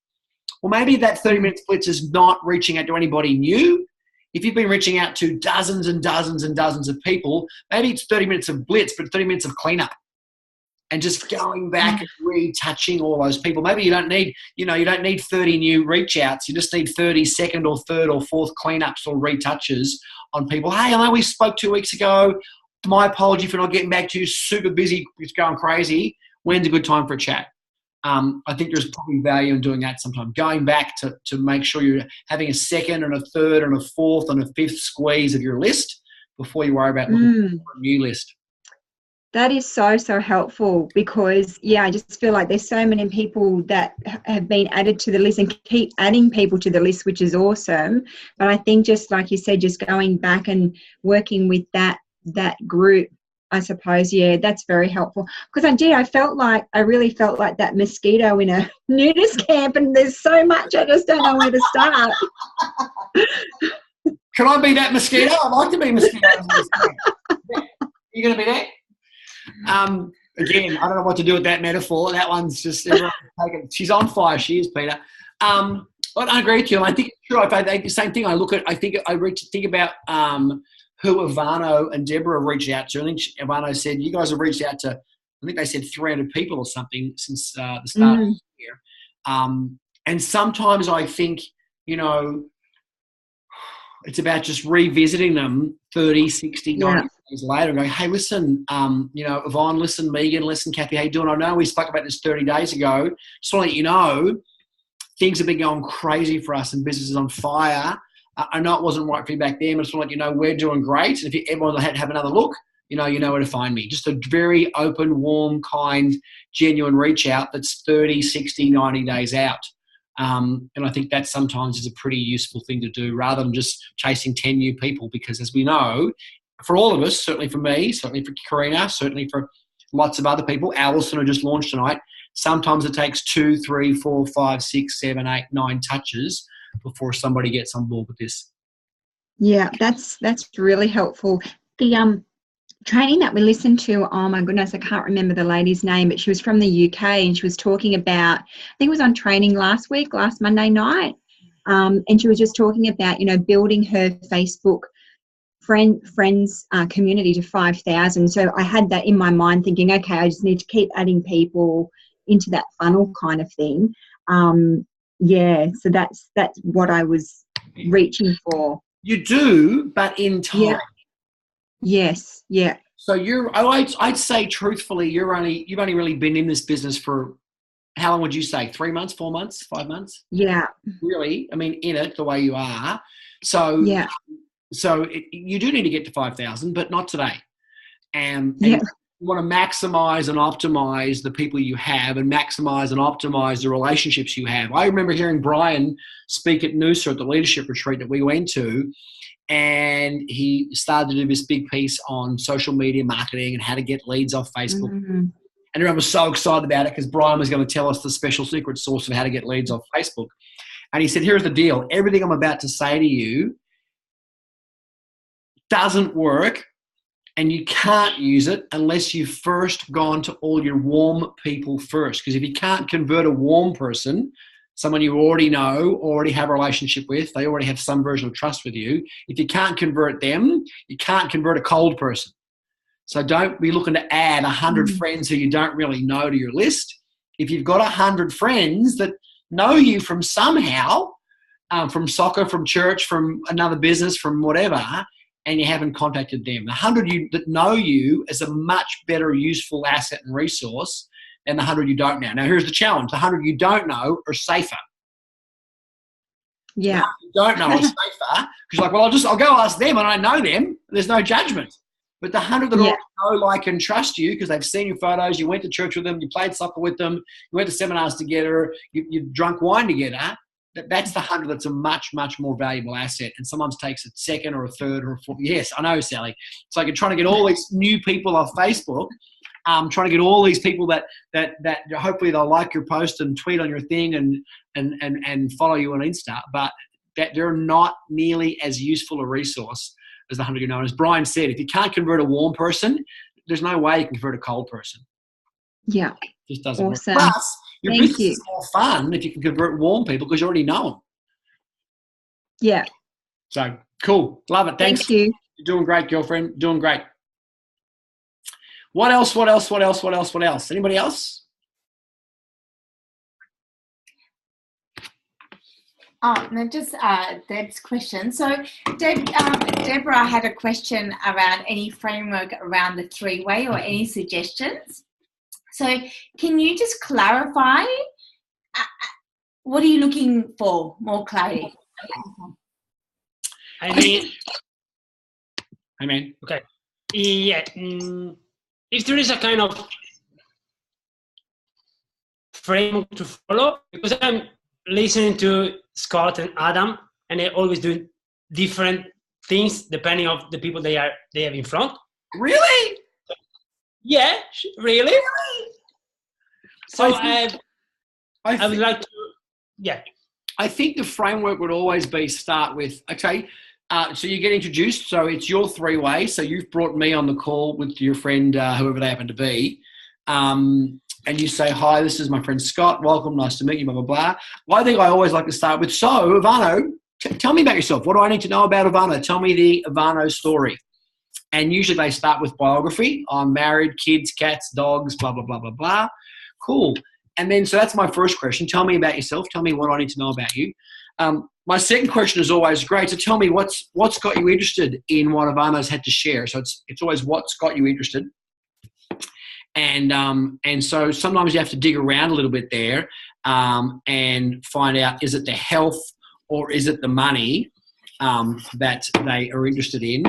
Well, maybe that 30-minute blitz is not reaching out to anybody new. If you've been reaching out to dozens and dozens and dozens of people, maybe it's 30 minutes of blitz, but 30 minutes of cleanup. And just going back and retouching all those people. Maybe you don't need 30 new reach outs. You just need 30 second or third or fourth cleanups or retouches on people. Hey, I know we spoke 2 weeks ago. My apology for not getting back to you. Super busy. It's going crazy. When's a good time for a chat? I think there's probably value in doing that sometime. Going back to make sure you're having a second and a third and a fourth and a fifth squeeze of your list before you worry about looking for a new list. That is so, so helpful because, I just feel like there's so many people that have been added to the list and keep adding people to the list, which is awesome. But I think just like you said, just going back and working with that group, I suppose, that's very helpful. Because I really felt like that mosquito in a nudist camp, and there's so much, I just don't know where to start. Can I be that mosquito? I'd like to be a mosquito. You going to be that? Again, I don't know what to do with that metaphor. That one's just, she's on fire. She is, Peter. But I agree with you. And I think it's true. If I think the same thing, think about who Ivano and Deborah have reached out to. I think Ivano said, you guys have reached out to, I think they said 300 people or something since the start of the year. And sometimes I think, it's about just revisiting them 30, 60, 90 days later and going, hey, listen, Yvonne, listen, Megan, listen, Kathy, how you doing? I know we spoke about this 30 days ago. Just want to let you know, things have been going crazy for us and business is on fire. I know it wasn't right for you back then, but I just want to let you know we're doing great. And if everyone had to have another look, you know where to find me. Just a very open, warm, kind, genuine reach out that's 30, 60, 90 days out. And I think that sometimes is a pretty useful thing to do rather than just chasing 10 new people, because as we know, for all of us, certainly for me, certainly for Karina, certainly for lots of other people, Alison, who just launched tonight, sometimes it takes 2, 3, 4, 5, 6, 7, 8, 9 touches before somebody gets on board with this. Yeah, that's really helpful. The training that we listened to, oh my goodness, I can't remember the lady's name, but she was from the UK and she was talking about, I think it was on training last Monday night, and she was just talking about, building her Facebook friends community to 5,000. So I had that in my mind thinking, okay, I just need to keep adding people into that funnel kind of thing. So that's what I was reaching for. You do, but in time. Yeah. Yes. Yeah. So I'd say truthfully, you've only really been in this business for, how long would you say? 3 months, 4 months, 5 months? Yeah. Really? I mean, in it the way you are. So yeah. So you do need to get to 5,000, but not today. And yeah. You want to maximize and optimize the people you have and maximize and optimize the relationships you have. I remember hearing Brian speak at Noosa at the leadership retreat that we went to, and he started to do this big piece on social media marketing and how to get leads off Facebook. Mm-hmm. And everyone was so excited about it because Brian was going to tell us the special secret sauce of how to get leads off Facebook. And he said, here's the deal. Everything I'm about to say to you doesn't work, and you can't use it unless you've first gone to all your warm people first. Because if you can't convert a warm person, someone you already know, already have a relationship with, they already have some version of trust with you, if you can't convert them, you can't convert a cold person. So don't be looking to add 100 friends who you don't really know to your list. If you've got 100 friends that know you from somehow, from soccer, from church, from another business, from whatever, and you haven't contacted them, the 100 that know you is a much better useful asset and resource than the 100 you don't know. Now, here's the challenge. The 100 you don't know are safer. Yeah. You don't know are safer because you're like, well, I'll go ask them and I know them. There's no judgment. But the 100 that already know, like, and trust you because they've seen your photos, you went to church with them, you played soccer with them, you went to seminars together, you drunk wine together, that's the 100 that's a much, much more valuable asset, and sometimes takes a second or a third or a fourth. Yes, I know, Sally. It's like you're trying to get all these new people off Facebook, trying to get all these people that hopefully they'll like your post and tweet on your thing and follow you on Insta, but that they're not nearly as useful a resource as the 100 you know. And as Brian said, if you can't convert a warm person, there's no way you can convert a cold person. Yeah. It just doesn't awesome. work. Plus, your business is more fun if you can convert warm people because you already know them. Yeah. So, cool. Love it. Thanks. Thank you. You're doing great, girlfriend. Doing great. What else? Anybody else? Oh, no, just Deb's question. So, Deborah had a question around any framework around the 3-way or any suggestions. So can you just clarify, what are you looking for? More clarity. I mean, I mean, okay. Yeah. If there is a kind of framework to follow, because I'm listening to Scott and Adam, and they always do different things depending on the people they have in front. really? Yeah, really. So I would like to, yeah. I think the framework would always be start with, okay, so you get introduced. So it's your three-way. So you've brought me on the call with your friend, whoever they happen to be. And you say, hi, this is my friend Scott. Welcome. Nice to meet you, blah, blah, blah. Well, I think I always like to start with, so Ivano, tell me about yourself. What do I need to know about Ivano? Tell me the Ivano story. And usually they start with biography. I'm married, kids, cats, dogs, blah, blah, blah, blah, blah. Cool. And then, so that's my first question. Tell me about yourself. Tell me what I need to know about you. My second question is always great. So tell me what's got you interested in what Ivano's had to share. So it's always what's got you interested. And so sometimes you have to dig around a little bit there and find out, is it the health or is it the money that they are interested in?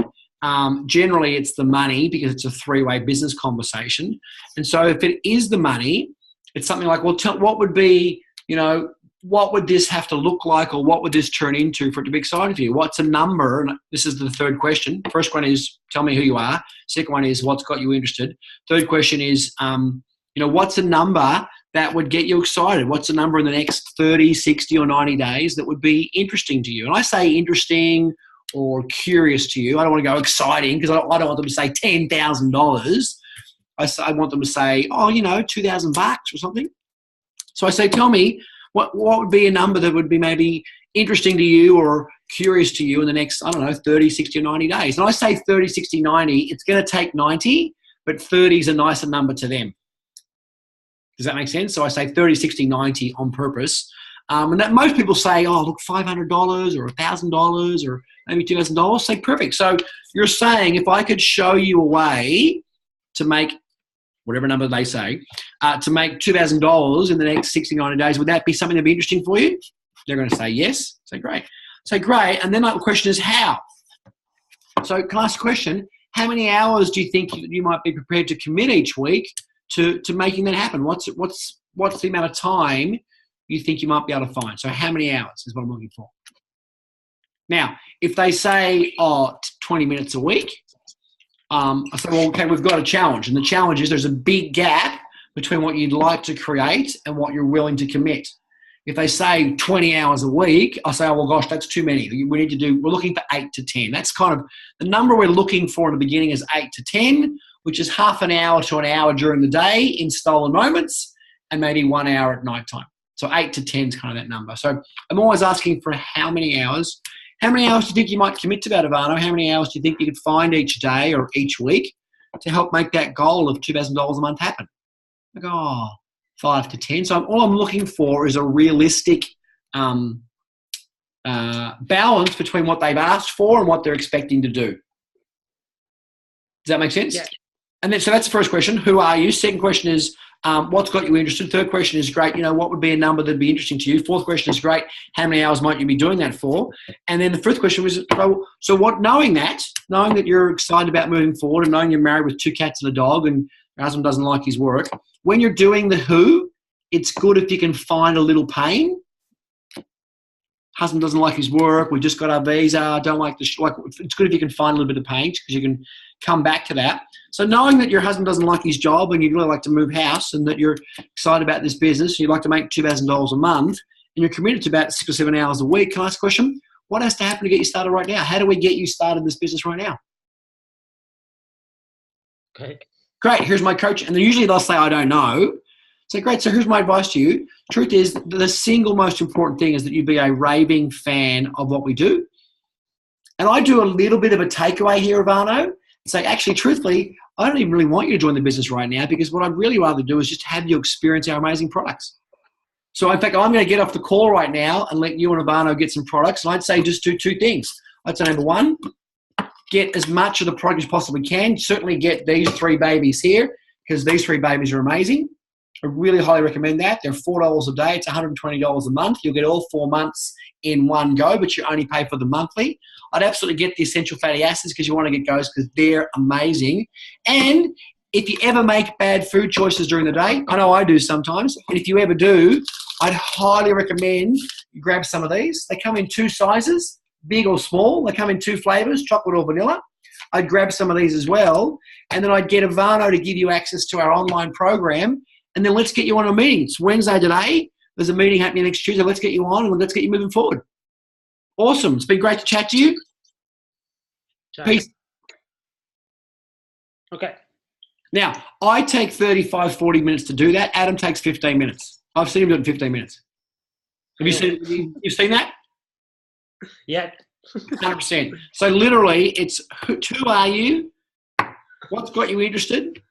Generally, it's the money because it's a three-way business conversation. And so if it is the money, it's something like, well, what would be, what would this have to look like, or what would this turn into for it to be exciting for you? What's a number? And this is the third question. First one is, tell me who you are. Second one is, what's got you interested? Third question is, what's a number that would get you excited? What's a number in the next 30, 60 or 90 days that would be interesting to you? And I say interesting or curious to you. I don't want to go exciting because I don't want them to say $10,000. I want them to say, $2,000 or something. So I say, tell me, what would be a number that would be maybe interesting to you or curious to you in the next, 30, 60 or 90 days? And I say 30, 60, 90. It's going to take 90, but 30 is a nicer number to them. Does that make sense? So I say 30, 60, 90 on purpose. And that most people say, oh, look, $500 or $1,000 or maybe $2,000. Say, perfect. So you're saying if I could show you a way to make whatever number they say, to make $2,000 in the next 60, 90 days, would that be something that'd be interesting for you? They're going to say yes. Say, great. Say, great. And then the question is how? So can I ask a question? How many hours do you think you might be prepared to commit each week to making that happen? What's the amount of time you think you might be able to find? So how many hours is what I'm looking for. Now, if they say, 20 minutes a week, I said, well, okay, we've got a challenge. And the challenge is there's a big gap between what you'd like to create and what you're willing to commit. If they say 20 hours a week, I say, oh, well, gosh, that's too many. We're looking for 8 to 10. That's kind of the number we're looking for in the beginning is 8 to 10, which is half an hour to an hour during the day in stolen moments and maybe 1 hour at nighttime. So 8 to 10 is kind of that number. So I'm always asking for how many hours. How many hours do you think you might commit to that, Ivano? How many hours do you think you could find each day or each week to help make that goal of $2,000 a month happen? I go, 5 to 10. So all I'm looking for is a realistic balance between what they've asked for and what they're expecting to do. Does that make sense? Yeah. And then, so that's the first question. Who are you? Second question is, what's got you interested? Third question is, great. What would be a number that'd be interesting to you? Fourth question is, great. How many hours might you be doing that for? And then the fifth question was, knowing that you're excited about moving forward and knowing you're married with 2 cats and a dog and your husband doesn't like his work, when you're doing the who, it's good if you can find a little pain. Husband doesn't like his work. We just got our visa. Don't like it's good if you can find a little bit of pain because you can come back to that. So knowing that your husband doesn't like his job and you'd really like to move house and that you're excited about this business and you'd like to make $2,000 a month and you're committed to about 6 or 7 hours a week, can I ask a question? What has to happen to get you started right now? How do we get you started in this business right now? Okay. Great. Here's my coach. And then usually they'll say, I don't know. So great. So here's my advice to you. Truth is, the single most important thing is that you be a raving fan of what we do. And I do a little bit of a takeaway here, Ivano. Say, actually, truthfully, I don't even really want you to join the business right now because what I'd really rather do is just have you experience our amazing products. So, in fact, I'm going to get off the call right now and let you and Ivano get some products. And I'd say just do 2 things. I'd say, number 1, get as much of the product as you possibly can. Certainly get these 3 babies here because these 3 babies are amazing. I really highly recommend that. They're $4 a day. It's $120 a month. You'll get all 4 months in one go, but you only pay for the monthly. I'd absolutely get the essential fatty acids because you want to get those because they're amazing. And if you ever make bad food choices during the day, I know I do sometimes, and if you ever do, I'd highly recommend you grab some of these. They come in 2 sizes, big or small. They come in 2 flavors, chocolate or vanilla. I'd grab some of these as well, and then I'd get Avano to give you access to our online program, and then let's get you on a meeting. It's Wednesday today. There's a meeting happening next Tuesday. Let's get you on, and let's get you moving forward. Awesome. It's been great to chat to you. Ciao. Peace. Okay. Now, I take 35, 40 minutes to do that. Adam takes 15 minutes. I've seen him do it in 15 minutes. Have you you've seen that? Yeah. 100%. So literally, it's who are you? What's got you interested?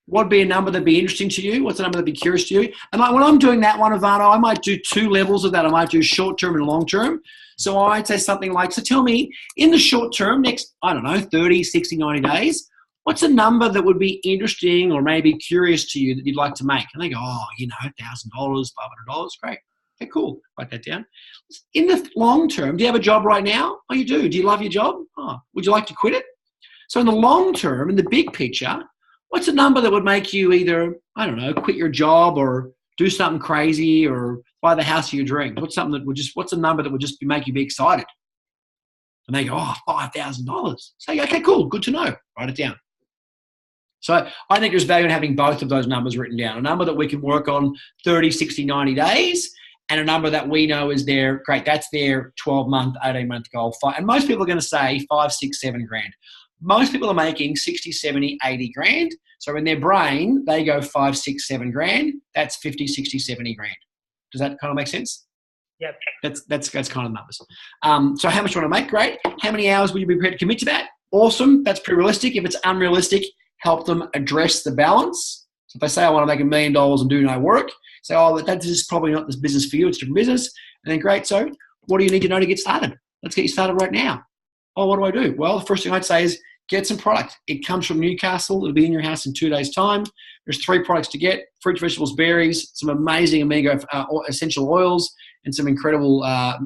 What'd be a number that'd be interesting to you? What's a number that'd be curious to you? And when I'm doing that one, Ivano, I might do 2 levels of that. I might do short term and long term. So I might say something like, so tell me, in the short term, next, I don't know, 30, 60, 90 days, what's a number that would be interesting or maybe curious to you that you'd like to make? And they go, oh, you know, $1,000, $500. Great. Okay, cool. Write that down. In the long term, do you have a job right now? Oh, you do. Do you love your job? Oh, would you like to quit it? So in the long term, in the big picture, what's a number that would make you either, I don't know, quit your job or do something crazy or buy the house of your dreams? What's something that would just, what's a number that would just make you be excited? And they go, oh, $5,000. Say, okay, cool. Good to know. Write it down. So I think there's value in having both of those numbers written down. A number that we can work on 30, 60, 90 days and a number that we know is their, great, that's their 12-month, 18-month goal. And most people are going to say 5, 6, 7 grand. Most people are making 60, 70, 80 grand. So in their brain, they go 5, 6, 7 grand. That's 50, 60, 70 grand. Does that kind of make sense? Yep. That's kind of the numbers. So how much do you want to make? Great. How many hours will you be prepared to commit to that? Awesome. That's pretty realistic. If it's unrealistic, help them address the balance. So if they say, I want to make $1 million and do no work, say, oh, this is probably not this business for you. It's a different business. And then great. So what do you need to know to get started? Let's get you started right now. Oh, what do I do? Well, the first thing I'd say is get some product. It comes from Newcastle. It'll be in your house in 2 days' time. There's 3 products to get: fruits, vegetables, berries, some amazing omega essential oils, and some incredible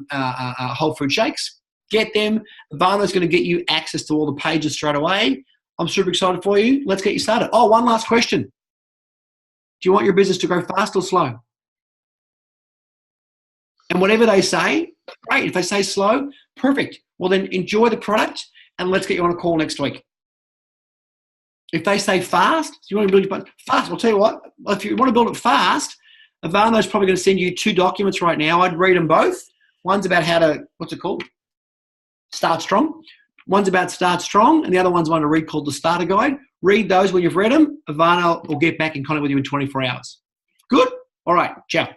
whole food shakes. Get them. Ivano's going to get you access to all the pages straight away. I'm super excited for you. Let's get you started. Oh, one last question. Do you want your business to grow fast or slow? And whatever they say, great. If they say slow, perfect. Well, then enjoy the product and let's get you on a call next week. If they say fast, do you want to build it fast? I'll tell you what, if you want to build it fast, Ivano's probably going to send you 2 documents right now. I'd read them both. One's about how to, what's it called? Start strong. One's about Start Strong, and the other one's one to read called the Starter Guide. Read those when you've read them. Ivano will get back in contact with you in 24 hours. Good? All right. Ciao.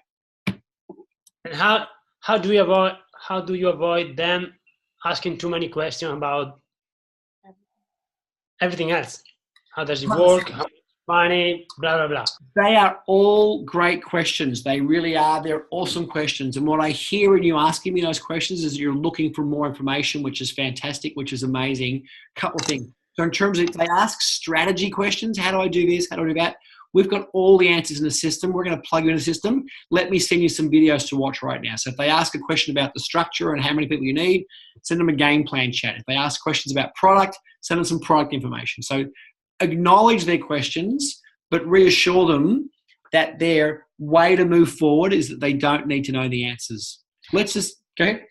And how do you avoid them asking too many questions about everything else? How does it work? How much money? Blah, blah, blah. They are all great questions. They really are. They're awesome questions. And what I hear in you asking me those questions is you're looking for more information, which is fantastic, which is amazing. Couple of things. So in terms of if they ask strategy questions, how do I do this? How do I do that? We've got all the answers in the system. We're going to plug you in the system. Let me send you some videos to watch right now. So if they ask a question about the structure and how many people you need, send them a game plan chat. If they ask questions about product, send them some product information. So acknowledge their questions, but reassure them that their way to move forward is that they don't need to know the answers. Let's just go ahead.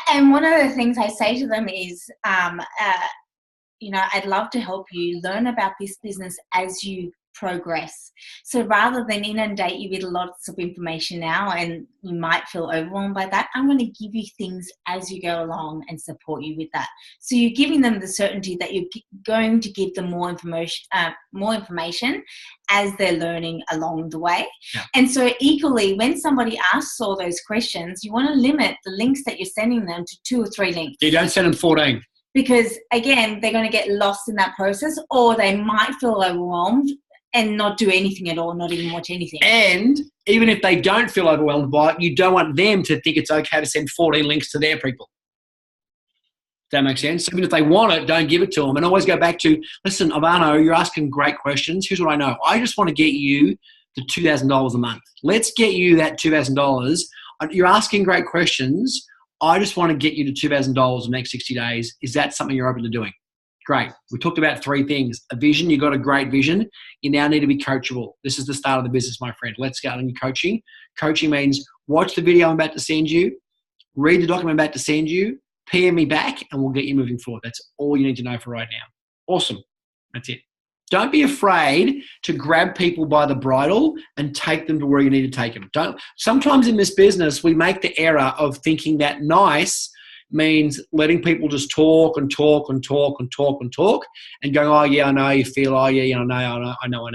And one of the things I say to them is, I'd love to help you learn about this business as you progress. So rather than inundate you with lots of information now and you might feel overwhelmed by that, I'm going to give you things as you go along and support you with that. So you're giving them the certainty that you're going to give them more information as they're learning along the way. Yeah. And so equally, when somebody asks all those questions, you want to limit the links that you're sending them to 2 or 3 links. You don't send them 14. Because again, they're going to get lost in that process, or they might feel overwhelmed and not do anything at all, not even watch anything. And even if they don't feel overwhelmed by it, you don't want them to think it's okay to send 14 links to their people. Does that make sense? Even if they want it, don't give it to them. And always go back to, listen, Ivano, you're asking great questions. Here's what I know. I just want to get you to $2,000 a month. Let's get you that $2,000. You're asking great questions. I just want to get you to $2,000 in the next 60 days. Is that something you're open to doing? Great. We talked about 3 things. A vision. You got a great vision. You now need to be coachable. This is the start of the business, my friend. Let's get on your coaching. Coaching means watch the video I'm about to send you, read the document I'm about to send you, PM me back, and we'll get you moving forward. That's all you need to know for right now. Awesome. That's it. Don't be afraid to grab people by the bridle and take them to where you need to take them. Sometimes in this business, we make the error of thinking that nice means letting people just talk and talk and talk and talk and talk and going, oh, yeah, I know you feel, oh, yeah, I know.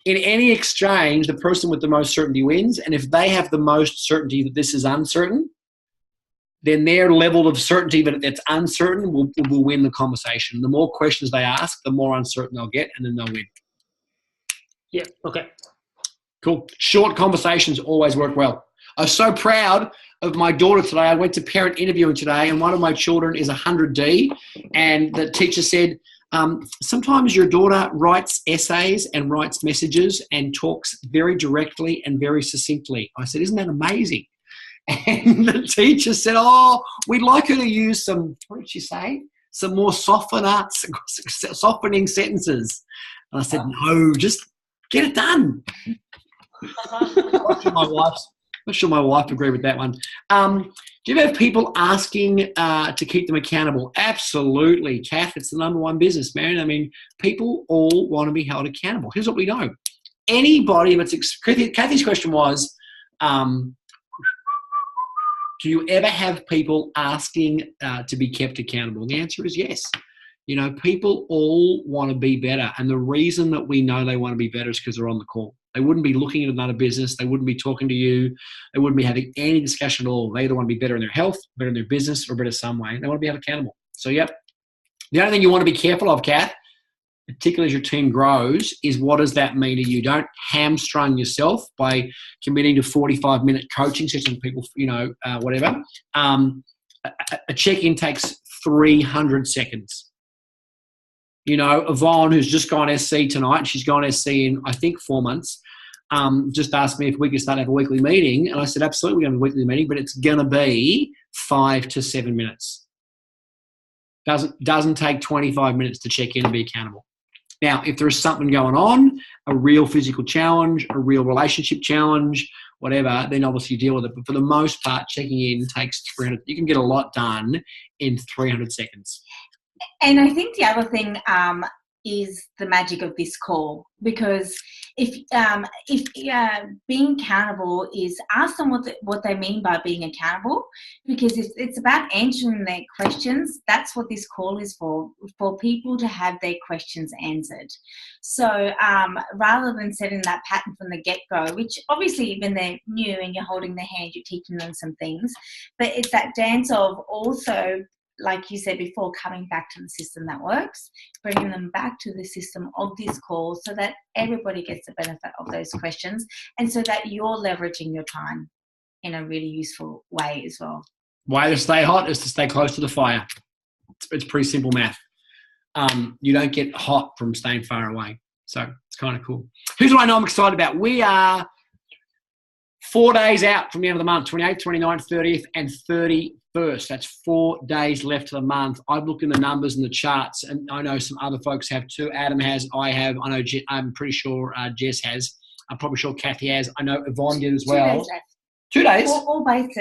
In any exchange, the person with the most certainty wins. And if they have the most certainty that this is uncertain, then their level of certainty that it's uncertain will win the conversation. The more questions they ask, the more uncertain they'll get, and then they'll win. Yeah, okay. Cool. Short conversations always work well. I was so proud of my daughter today. I went to parent interviewing today, and one of my children is 100D, and the teacher said, sometimes your daughter writes essays and writes messages and talks very directly and very succinctly. I said, isn't that amazing? And the teacher said, oh, we'd like her to use some, what did she say? Some more softening sentences. And I said, no, just get it done. Not sure my wife agreed with that one. Do you have people asking to keep them accountable? Absolutely, Kath. It's the number one business, man. I mean, people all want to be held accountable. Here's what we know. Anybody that's Kathy's question was, do you ever have people asking to be kept accountable? And the answer is yes. You know, people all want to be better. And the reason that we know they want to be better is because they're on the call. They wouldn't be looking at another business. They wouldn't be talking to you. They wouldn't be having any discussion at all. They either want to be better in their health, better in their business, or better some way. They want to be held accountable. So, yep. The only thing you want to be careful of, Kath, particularly as your team grows, is what does that mean to you? Don't hamstrung yourself by committing to 45-minute coaching sessions with people, whatever. A check-in takes 300 seconds. You know, Yvonne, who's just gone SC tonight, she's gone SC in, I think, 4 months, just asked me if we could start to have a weekly meeting. And I said, absolutely, we're going to have a weekly meeting, but it's going to be 5 to 7 minutes. Doesn't take 25 minutes to check in and be accountable. Now, if there's something going on, a real physical challenge, a real relationship challenge, whatever, then obviously you deal with it. But for the most part, checking in takes 300. You can get a lot done in 300 seconds. And I think the other thing is the magic of this call, because if being accountable is, ask them what they mean by being accountable, because it's about answering their questions. That's what this call is for people to have their questions answered. So rather than setting that pattern from the get-go, which obviously when they're new and you're holding their hand, you're teaching them some things, but it's that dance of also, like you said before, coming back to the system that works, bringing them back to the system of this call so that everybody gets the benefit of those questions, and so that you're leveraging your time in a really useful way as well. Way to stay hot is to stay close to the fire. It's pretty simple math. You don't get hot from staying far away. So it's kind of cool. Here's what I know I'm excited about. We are 4 days out from the end of the month, 28th, 29th, 30th, and 31st. That's 4 days left of the month. I've looked in the numbers and the charts, and I know some other folks have too. Adam has, I have. I know. I'm pretty sure Jess has. I'm probably sure Kathy has. I know Yvonne did as well. 2 days left. 2 days? All based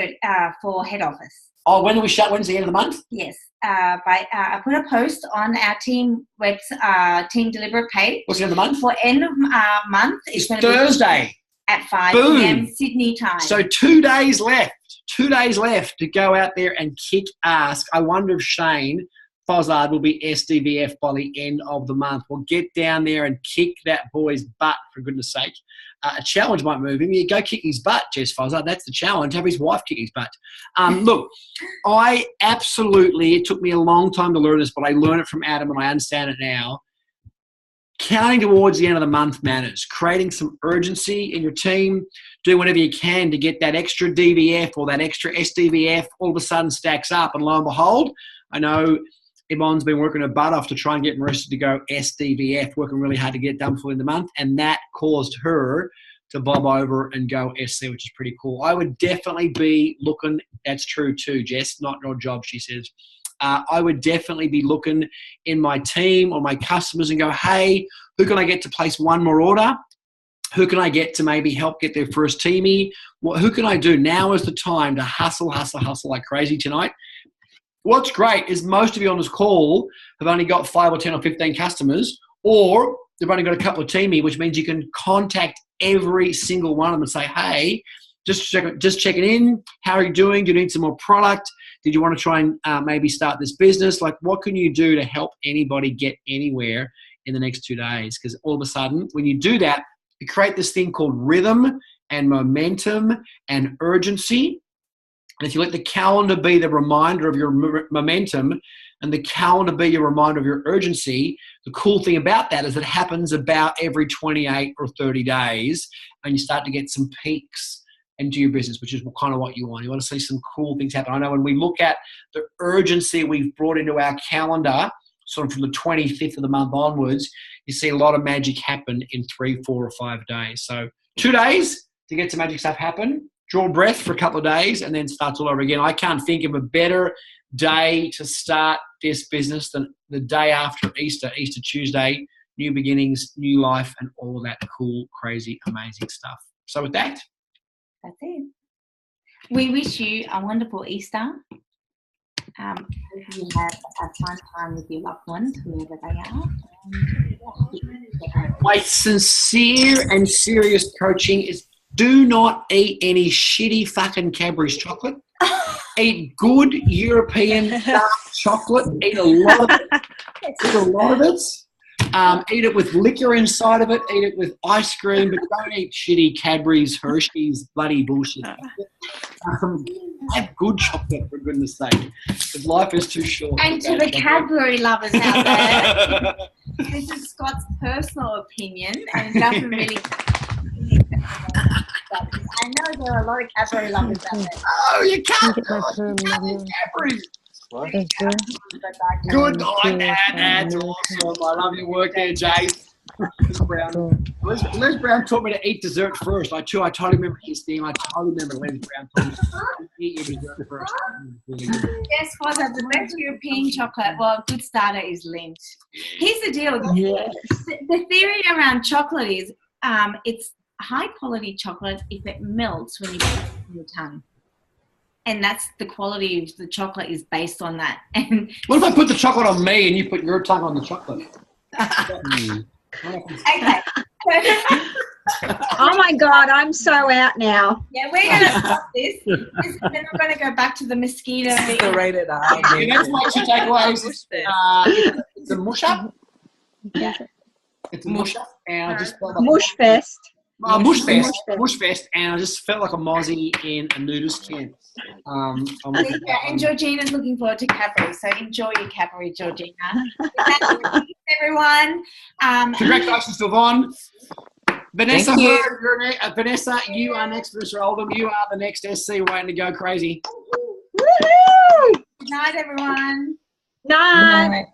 for head office. Oh, when do we shut? When's the end of the month? Yes. I put a post on our team team Deliberate page. What's the end of the month? For end of month. It's Thursday. At 5 Boom. p.m. Sydney time. So 2 days left. 2 days left to go out there and kick ass. I wonder if Shane Fozzard will be SDVF by the end of the month. We'll get down there and kick that boy's butt, for goodness sake. A challenge might move him. You go kick his butt, Jess Fozzard. That's the challenge. Have his wife kick his butt. Look, it took me a long time to learn this, but I learned it from Adam and I understand it now. Counting towards the end of the month matters. Creating some urgency in your team. Do whatever you can to get that extra DVF or that extra SDVF all of a sudden stacks up. And lo and behold, I know Yvonne's been working her butt off to try and get Marissa to go SDVF, working really hard to get done for in the month, and that caused her to bob over and go SC, which is pretty cool. I would definitely be looking, that's true too, Jess, not your job, she says. I would definitely be looking in my team or my customers and go, hey, who can I get to place one more order? Who can I get to maybe help get their first teamie? Who can I do? Now is the time to hustle like crazy tonight. What's great is most of you on this call have only got 5 or 10 or 15 customers, or they've only got a couple of teamie, which means you can contact every single one of them and say, hey, just checking in. How are you doing? Do you need some more product? Did you want to try and maybe start this business? Like, what can you do to help anybody get anywhere in the next 2 days? Because all of a sudden, when you do that, you create this thing called rhythm and momentum and urgency. And if you let the calendar be the reminder of your momentum and the calendar be your reminder of your urgency, the cool thing about that is it happens about every 28 or 30 days, and you start to get some peaks into your business, which is kind of what you want. You want to see some cool things happen. I know when we look at the urgency we've brought into our calendar, sort of from the 25th of the month onwards, you see a lot of magic happen in 3, 4, or 5 days. So 2 days to get some magic stuff happen, draw breath for a couple of days, and then starts all over again. I can't think of a better day to start this business than the day after Easter, Easter Tuesday, new beginnings, new life, and all that cool, crazy, amazing stuff. So with that, that's it. We wish you a wonderful Easter. Hope you have a fun time with your loved ones, whoever they are. My sincere and serious coaching is do not eat any shitty fucking Cadbury's chocolate. Eat good European dark chocolate. Eat a lot of it. Eat a lot of it. Eat it with liquor inside of it. Eat it with ice cream, but don't eat shitty Cadbury's, Hershey's, bloody bullshit. Have good chocolate, for goodness sake. Because life is too short. And to the Cadbury lovers out there, this is Scott's personal opinion, and it doesn't really. I know there are a lot of Cadbury lovers out there. Oh, you can't. Cadbury. Good night, that's awesome. I love your work there, Jay. Les Brown taught me to eat dessert first. I totally remember his thing. I totally remember Les Brown taught me to eat your dessert first. Yes, Father, the best European chocolate, well, a good starter is Lindt. Here's the deal. Yes. The theory around chocolate is it's high quality chocolate if it melts when you put it in your tongue. And that's the quality of the chocolate is based on that. And what if I put the chocolate on me and you put your tongue on the chocolate? okay. Oh my God, I'm so out now. Yeah, we're going to stop this. Then we're going to go back to the mosquito. Rated R. Okay, that's my 2 takeaways. It's a mush up. Yeah. It's a mush up. And I just felt like Mush fest. Mush fest, and I just felt like a mozzie in a nudist camp. And Georgina's looking forward to Cadbury, so enjoy your Cadbury, Georgina. Everyone. Congratulations to Yvonne. Vanessa, Thank you. Vanessa, you are next, Mr. Oldham. You are the next SC waiting to go crazy. Woohoo! Good night, everyone. Night.